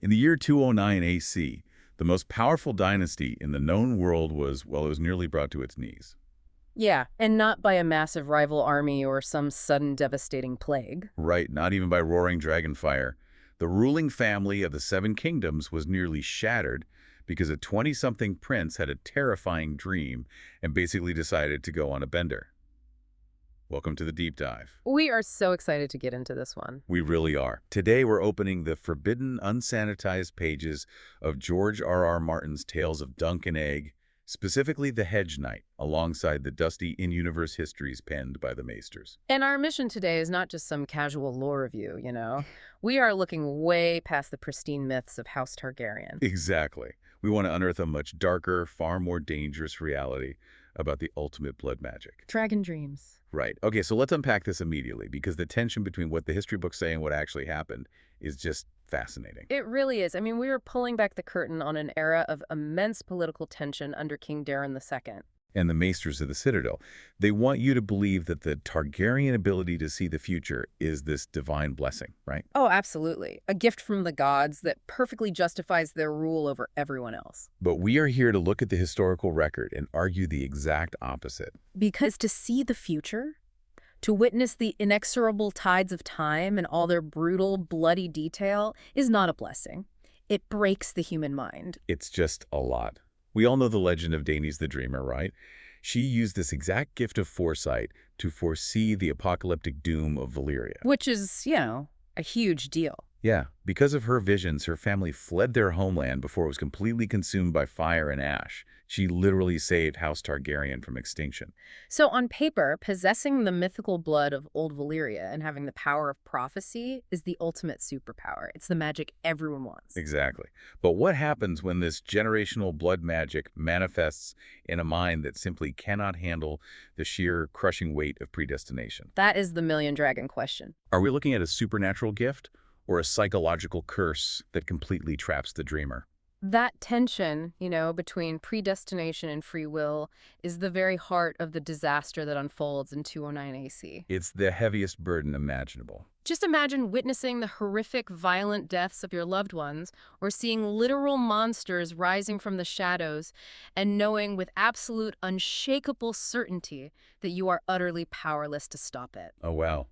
In the year 209 AC, the most powerful dynasty in the known world was, well, it was nearly brought to its knees. Yeah, and not by a massive rival army or some sudden devastating plague. Right, not even by roaring dragon fire. The ruling family of the Seven Kingdoms was nearly shattered because a 20-something prince had a terrifying dream and basically decided to go on a bender. Welcome to the deep dive. We are so excited to get into this one. We really are. Today we're opening the forbidden, unsanitized pages of George R.R. Martin's Tales of Duncan Egg, specifically the Hedge Knight, alongside the dusty in-universe histories penned by the Maesters. And our mission today is not just some casual lore review, you know. We are looking way past the pristine myths of House Targaryen. Exactly. We want to unearth a much darker, far more dangerous reality about the ultimate blood magic. Dragon dreams. Right. Okay, so let's unpack this immediately, because the tension between what the history books say and what actually happened is just fascinating. It really is. I mean, we are pulling back the curtain on an era of immense political tension under King Daeron II. And the Maesters of the Citadel, they want you to believe that the Targaryen ability to see the future is this divine blessing, right? Oh, absolutely. A gift from the gods that perfectly justifies their rule over everyone else. But we are here to look at the historical record and argue the exact opposite. Because to see the future, to witness the inexorable tides of time and all their brutal, bloody detail is not a blessing. It breaks the human mind. It's just a lot. We all know the legend of Daenerys the Dreamer, right? She used this exact gift of foresight to foresee the apocalyptic doom of Valyria. Which is, you know, a huge deal. Yeah, because of her visions, her family fled their homeland before it was completely consumed by fire and ash. She literally saved House Targaryen from extinction. So on paper, possessing the mythical blood of old Valyria and having the power of prophecy is the ultimate superpower. It's the magic everyone wants. Exactly. But what happens when this generational blood magic manifests in a mind that simply cannot handle the sheer crushing weight of predestination? That is the million-dragon question. Are we looking at a supernatural gift or a psychological curse that completely traps the dreamer? That tension, you know, between predestination and free will is the very heart of the disaster that unfolds in 209 AC. It's the heaviest burden imaginable. Just imagine witnessing the horrific, violent deaths of your loved ones or seeing literal monsters rising from the shadows and knowing with absolute, unshakable certainty that you are utterly powerless to stop it. Oh, wow.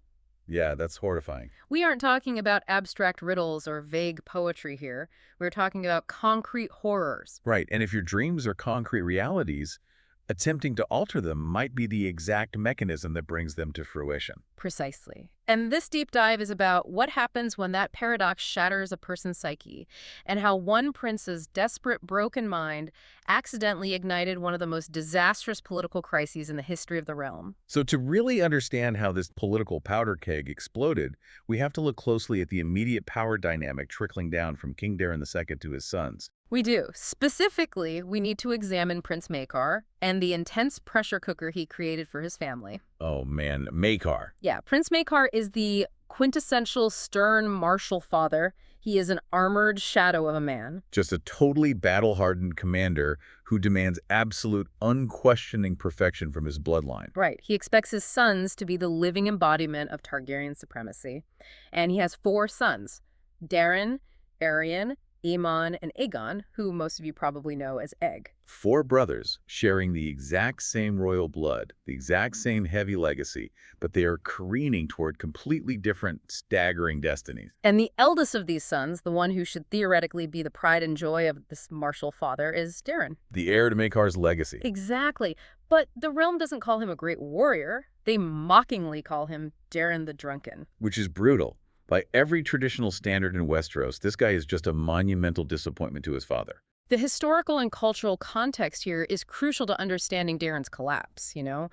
Yeah, that's horrifying. We aren't talking about abstract riddles or vague poetry here. We're talking about concrete horrors. Right, and if your dreams are concrete realities, attempting to alter them might be the exact mechanism that brings them to fruition. Precisely. And this deep dive is about what happens when that paradox shatters a person's psyche, and how one prince's desperate, broken mind accidentally ignited one of the most disastrous political crises in the history of the realm. So to really understand how this political powder keg exploded, we have to look closely at the immediate power dynamic trickling down from King Daeron II to his sons. We do. Specifically, we need to examine Prince Maekar and the intense pressure cooker he created for his family. Oh man, Maekar. Yeah, Prince Maekar is the quintessential stern martial father. He is an armored shadow of a man. Just a totally battle-hardened commander who demands absolute, unquestioning perfection from his bloodline. Right. He expects his sons to be the living embodiment of Targaryen supremacy. And he has 4 sons, Daeron, Aegon, Aemon, and Aegon, who most of you probably know as Egg. 4 brothers sharing the exact same royal blood, the exact same heavy legacy, but they are careening toward completely different, staggering destinies. And the eldest of these sons, the one who should theoretically be the pride and joy of this martial father, is Daeron. The heir to Maekar's legacy. Exactly. But the realm doesn't call him a great warrior. They mockingly call him Daeron the Drunken. Which is brutal. By every traditional standard in Westeros, this guy is just a monumental disappointment to his father. The historical and cultural context here is crucial to understanding Daeron's collapse, you know?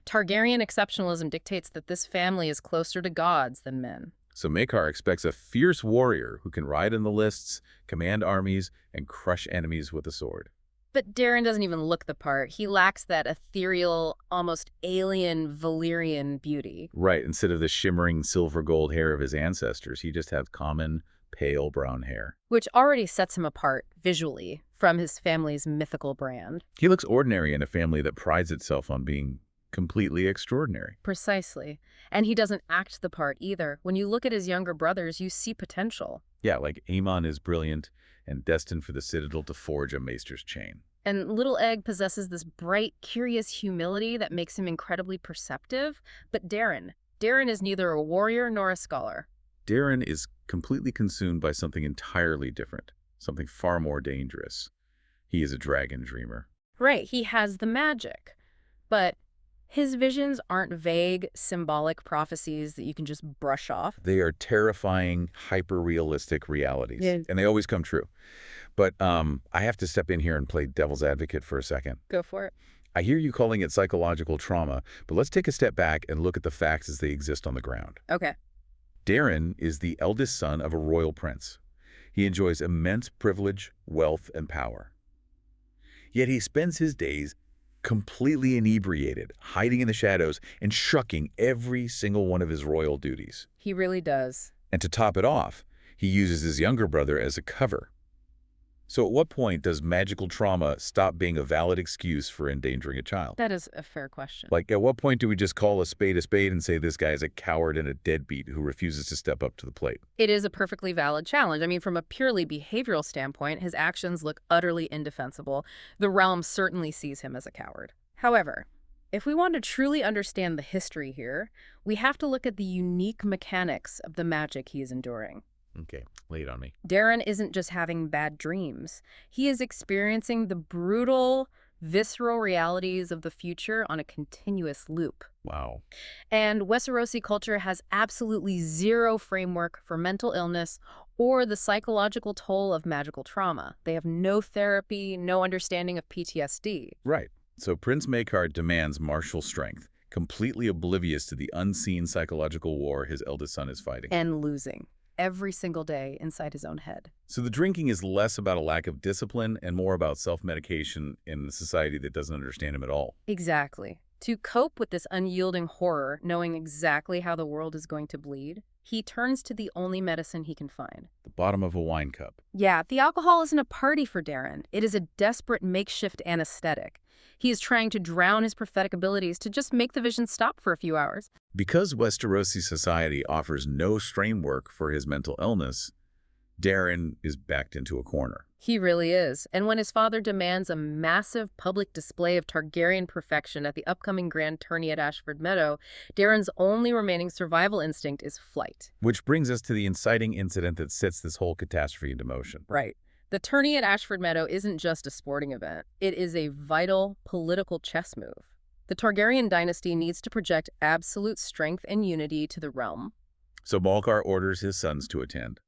Targaryen exceptionalism dictates that this family is closer to gods than men. So Maekar expects a fierce warrior who can ride in the lists, command armies, and crush enemies with a sword. But Daeron doesn't even look the part. He lacks that ethereal, almost alien Valyrian beauty. Right, instead of the shimmering silver gold hair of his ancestors, he just has common, pale brown hair. Which already sets him apart, visually, from his family's mythical brand. He looks ordinary in a family that prides itself on being completely extraordinary. Precisely. And he doesn't act the part either. When you look at his younger brothers, you see potential. Yeah, like Aemon is brilliant and destined for the Citadel to forge a maester's chain. And little Egg possesses this bright, curious humility that makes him incredibly perceptive. But Daeron is neither a warrior nor a scholar. Daeron is completely consumed by something entirely different, something far more dangerous. He is a dragon dreamer. Right, he has the magic. But his visions aren't vague, symbolic prophecies that you can just brush off. They are terrifying, hyper-realistic realities, Yeah. and they always come true. But I have to step in here and play devil's advocate for a second. Go for it. I hear you calling it psychological trauma, but let's take a step back and look at the facts as they exist on the ground. Okay. Daeron is the eldest son of a royal prince. He enjoys immense privilege, wealth, and power. Yet he spends his days completely inebriated, hiding in the shadows, and shucking every single one of his royal duties. He really does. And to top it off, he uses his younger brother as a cover. So at what point does magical trauma stop being a valid excuse for endangering a child? That is a fair question. Like, at what point do we just call a spade and say this guy is a coward and a deadbeat who refuses to step up to the plate? It is a perfectly valid challenge. I mean, from a purely behavioral standpoint, his actions look utterly indefensible. The realm certainly sees him as a coward. However, if we want to truly understand the history here, we have to look at the unique mechanics of the magic he is enduring. Okay, lay it on me. Daeron isn't just having bad dreams. He is experiencing the brutal, visceral realities of the future on a continuous loop. Wow. And Westerosi culture has absolutely zero framework for mental illness or the psychological toll of magical trauma. They have no therapy, no understanding of PTSD. Right. So Prince Maekar demands martial strength, completely oblivious to the unseen psychological war his eldest son is fighting. And losing every single day inside his own head. So the drinking is less about a lack of discipline and more about self-medication in a society that doesn't understand him at all. Exactly. To cope with this unyielding horror, knowing exactly how the world is going to bleed, he turns to the only medicine he can find. The bottom of a wine cup. Yeah, the alcohol isn't a party for Daeron. It is a desperate makeshift anesthetic. He is trying to drown his prophetic abilities to just make the vision stop for a few hours. Because Westerosi society offers no framework for his mental illness, Daeron is backed into a corner. He really is. And when his father demands a massive public display of Targaryen perfection at the upcoming grand tourney at Ashford Meadow, Daeron's only remaining survival instinct is flight. Which brings us to the inciting incident that sets this whole catastrophe into motion. Right. The tourney at Ashford Meadow isn't just a sporting event. It is a vital political chess move. The Targaryen dynasty needs to project absolute strength and unity to the realm. So Maekar orders his sons to attend.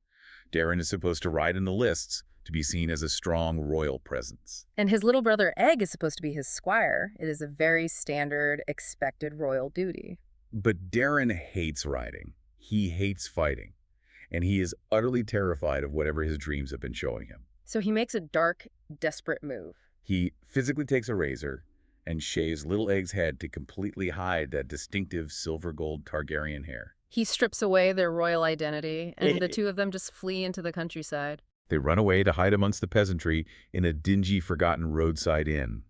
Daeron is supposed to ride in the lists to be seen as a strong royal presence. And his little brother Egg is supposed to be his squire. It is a very standard, expected royal duty. But Daeron hates riding. He hates fighting. And he is utterly terrified of whatever his dreams have been showing him. So he makes a dark, desperate move. He physically takes a razor and shaves Little Egg's head to completely hide that distinctive silver-gold Targaryen hair. He strips away their royal identity, and the two of them just flee into the countryside. They run away to hide amongst the peasantry in a dingy, forgotten roadside inn.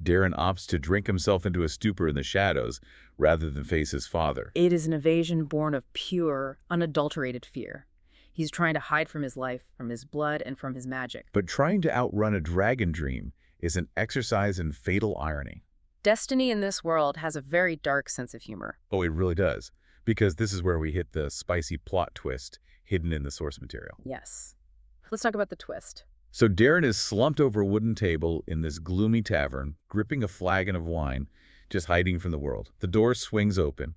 Daeron opts to drink himself into a stupor in the shadows rather than face his father. It is an evasion born of pure, unadulterated fear. He's trying to hide from his life, from his blood, and from his magic. But trying to outrun a dragon dream is an exercise in fatal irony. Destiny in this world has a very dark sense of humor. Oh, it really does. Because this is where we hit the spicy plot twist hidden in the source material. Yes. Let's talk about the twist. So Daeron is slumped over a wooden table in this gloomy tavern, gripping a flagon of wine, just hiding from the world. The door swings open.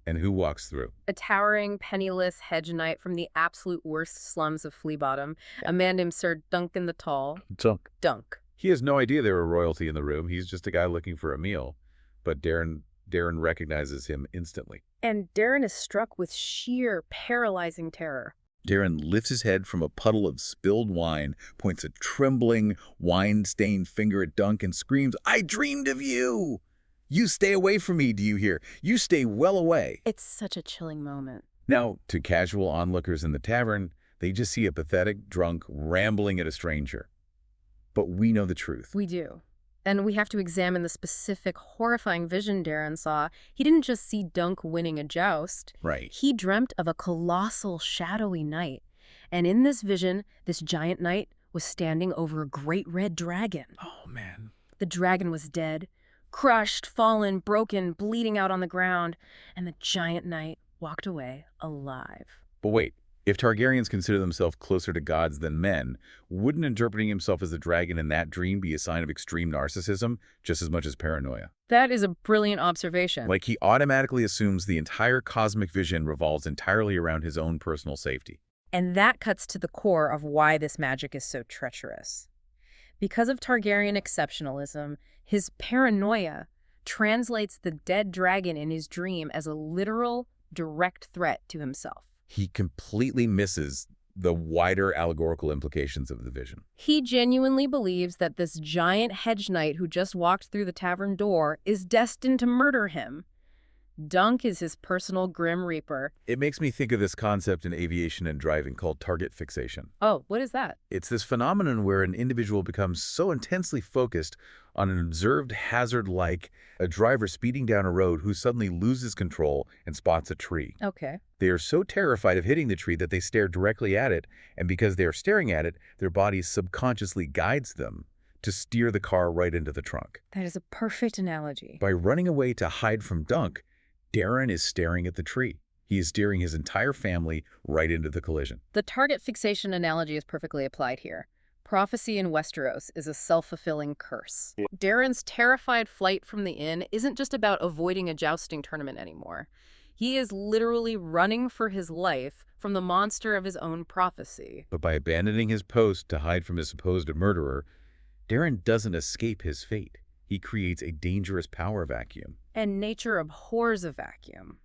And who walks through? A towering, penniless hedge knight from the absolute worst slums of Flea Bottom, a man named Sir Duncan the Tall. Dunk. He has no idea there were royalty in the room. He's just a guy looking for a meal. But Daeron recognizes him instantly. And Daeron is struck with sheer, paralyzing terror. Daeron lifts his head from a puddle of spilled wine, points a trembling, wine-stained finger at Dunk and screams, "I dreamed of you! You stay away from me, do you hear? You stay well away." It's such a chilling moment. Now, to casual onlookers in the tavern, they just see a pathetic drunk rambling at a stranger. But we know the truth. We do. And we have to examine the specific horrifying vision Daeron saw. He didn't just see Dunk winning a joust. Right. He dreamt of a colossal, shadowy knight. And in this vision, this giant knight was standing over a great red dragon. Oh, man. The dragon was dead, crushed, fallen, broken, bleeding out on the ground, and the giant knight walked away alive. But wait, if Targaryens consider themselves closer to gods than men, wouldn't interpreting himself as a dragon in that dream be a sign of extreme narcissism, just as much as paranoia? That is a brilliant observation. Like he automatically assumes the entire cosmic vision revolves entirely around his own personal safety. And that cuts to the core of why this magic is so treacherous. Because of Targaryen exceptionalism, his paranoia translates the dead dragon in his dream as a literal, direct threat to himself. He completely misses the wider allegorical implications of the vision. He genuinely believes that this giant hedge knight who just walked through the tavern door is destined to murder him. Dunk is his personal Grim Reaper. It makes me think of this concept in aviation and driving called target fixation. Oh, what is that? It's this phenomenon where an individual becomes so intensely focused on an observed hazard like a driver speeding down a road who suddenly loses control and spots a tree. Okay. They are so terrified of hitting the tree that they stare directly at it, and because they are staring at it, their body subconsciously guides them to steer the car right into the trunk. That is a perfect analogy. By running away to hide from Dunk, Daeron is staring at the tree. He is steering his entire family right into the collision. The target fixation analogy is perfectly applied here. Prophecy in Westeros is a self-fulfilling curse. Daeron's terrified flight from the inn isn't just about avoiding a jousting tournament anymore. He is literally running for his life from the monster of his own prophecy. But by abandoning his post to hide from his supposed murderer, Daeron doesn't escape his fate. He creates a dangerous power vacuum. And nature abhors a vacuum.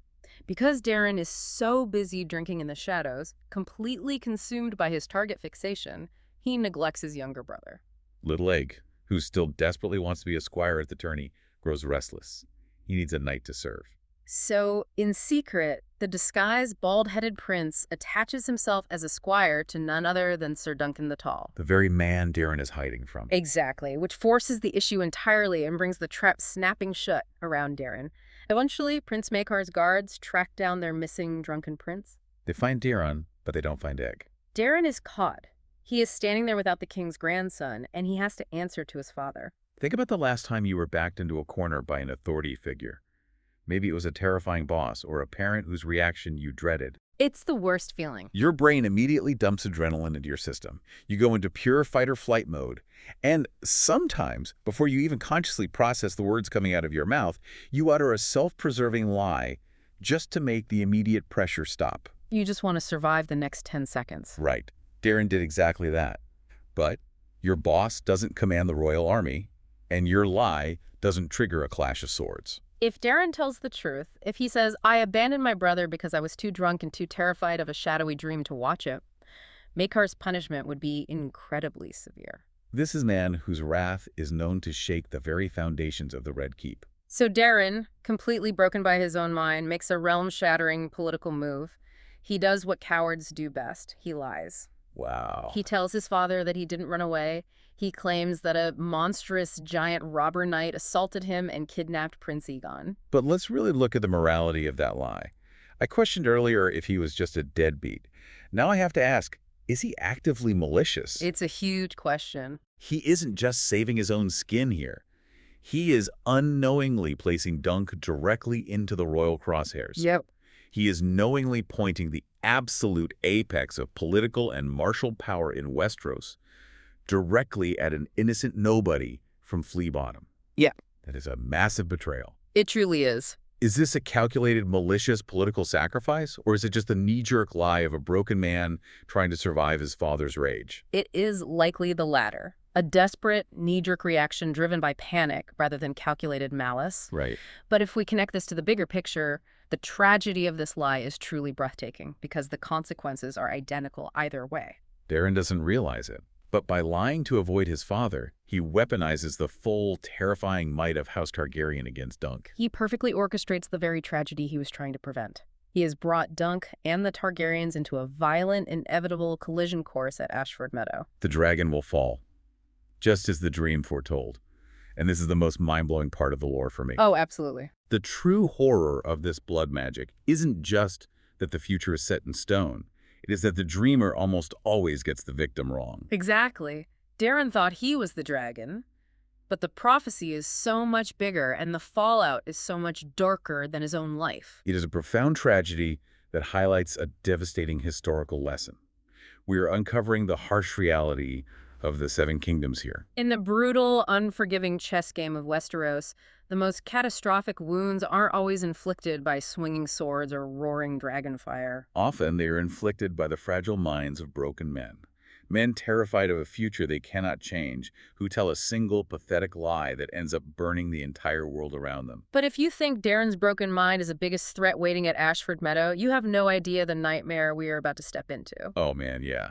Because Daeron is so busy drinking in the shadows, completely consumed by his target fixation, he neglects his younger brother. Little Egg, who still desperately wants to be a squire at the tourney, grows restless. He needs a knight to serve. So, in secret, the disguised, bald-headed prince attaches himself as a squire to none other than Sir Duncan the Tall. The very man Daeron is hiding from. Exactly, which forces the issue entirely and brings the trap snapping shut around Daeron. Eventually, Prince Maekar's guards track down their missing drunken prince. They find Daeron, but they don't find Egg. Daeron is caught. He is standing there without the king's grandson, and he has to answer to his father. Think about the last time you were backed into a corner by an authority figure. Maybe it was a terrifying boss or a parent whose reaction you dreaded. It's the worst feeling. Your brain immediately dumps adrenaline into your system. You go into pure fight-or-flight mode. And sometimes, before you even consciously process the words coming out of your mouth, you utter a self-preserving lie just to make the immediate pressure stop. You just want to survive the next 10 seconds. Right. Daeron did exactly that. But your boss doesn't command the royal army, and your lie doesn't trigger a clash of swords. If Daeron tells the truth, if he says, I abandoned my brother because I was too drunk and too terrified of a shadowy dream to watch it, Maekar's punishment would be incredibly severe. This is a man whose wrath is known to shake the very foundations of the Red Keep. So Daeron, completely broken by his own mind, makes a realm-shattering political move. He does what cowards do best. He lies. Wow. He tells his father that he didn't run away. He claims that a monstrous giant robber knight assaulted him and kidnapped Prince Aegon. But let's really look at the morality of that lie. I questioned earlier if he was just a deadbeat. Now I have to ask, is he actively malicious? It's a huge question. He isn't just saving his own skin here. He is unknowingly placing Dunk directly into the royal crosshairs. Yep. He is knowingly pointing the absolute apex of political and martial power in Westeros directly at an innocent nobody from Flea Bottom. Yeah. That is a massive betrayal. It truly is. Is this a calculated, malicious political sacrifice, or is it just a knee-jerk lie of a broken man trying to survive his father's rage? It is likely the latter. A desperate, knee-jerk reaction driven by panic rather than calculated malice. Right. But if we connect this to the bigger picture, the tragedy of this lie is truly breathtaking because the consequences are identical either way. Daeron doesn't realize it. But by lying to avoid his father, he weaponizes the full, terrifying might of House Targaryen against Dunk. He perfectly orchestrates the very tragedy he was trying to prevent. He has brought Dunk and the Targaryens into a violent, inevitable collision course at Ashford Meadow. The dragon will fall, just as the dream foretold. And this is the most mind-blowing part of the lore for me. Oh, absolutely. The true horror of this blood magic isn't just that the future is set in stone. It is that the dreamer almost always gets the victim wrong. Exactly. Daeron thought he was the dragon, but the prophecy is so much bigger and the fallout is so much darker than his own life. It is a profound tragedy that highlights a devastating historical lesson. We are uncovering the harsh reality of the Seven Kingdoms here. In the brutal, unforgiving chess game of Westeros, the most catastrophic wounds aren't always inflicted by swinging swords or roaring dragonfire. Often they are inflicted by the fragile minds of broken men. Men terrified of a future they cannot change, who tell a single pathetic lie that ends up burning the entire world around them. But if you think Darren's broken mind is the biggest threat waiting at Ashford Meadow, you have no idea the nightmare we are about to step into. Oh man, yeah.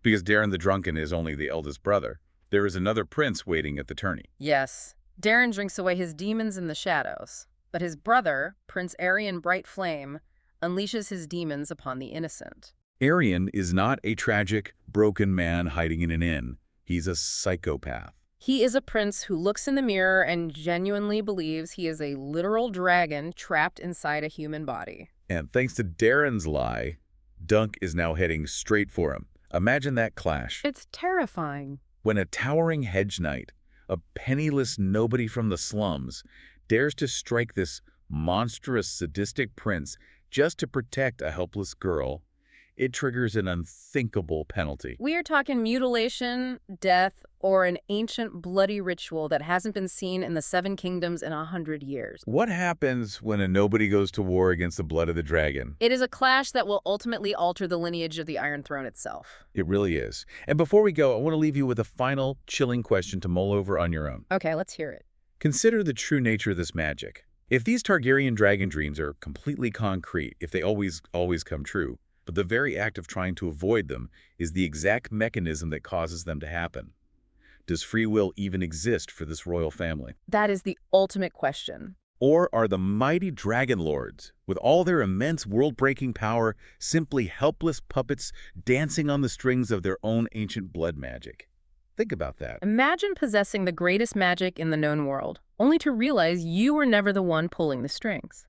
Because Daeron the Drunken is only the eldest brother. There is another prince waiting at the tourney. Yes, Daeron drinks away his demons in the shadows, but his brother, Prince Aegon Bright Flame, unleashes his demons upon the innocent. Aegon is not a tragic, broken man hiding in an inn. He's a psychopath. He is a prince who looks in the mirror and genuinely believes he is a literal dragon trapped inside a human body. And thanks to Daeron's lie, Dunk is now heading straight for him. Imagine that clash. It's terrifying. When a towering hedge knight, a penniless nobody from the slums, dares to strike this monstrous, sadistic prince just to protect a helpless girl, it triggers an unthinkable penalty. We are talking mutilation, death, or an ancient bloody ritual that hasn't been seen in the Seven Kingdoms in 100 years. What happens when a nobody goes to war against the blood of the dragon? It is a clash that will ultimately alter the lineage of the Iron Throne itself. It really is. And before we go, I want to leave you with a final, chilling question to mull over on your own. Okay, let's hear it. Consider the true nature of this magic. If these Targaryen dragon dreams are completely concrete, if they always come true, but the very act of trying to avoid them is the exact mechanism that causes them to happen, does free will even exist for this royal family? That is the ultimate question. Or are the mighty dragon lords, with all their immense world-breaking power, simply helpless puppets dancing on the strings of their own ancient blood magic? Think about that. Imagine possessing the greatest magic in the known world, only to realize you were never the one pulling the strings.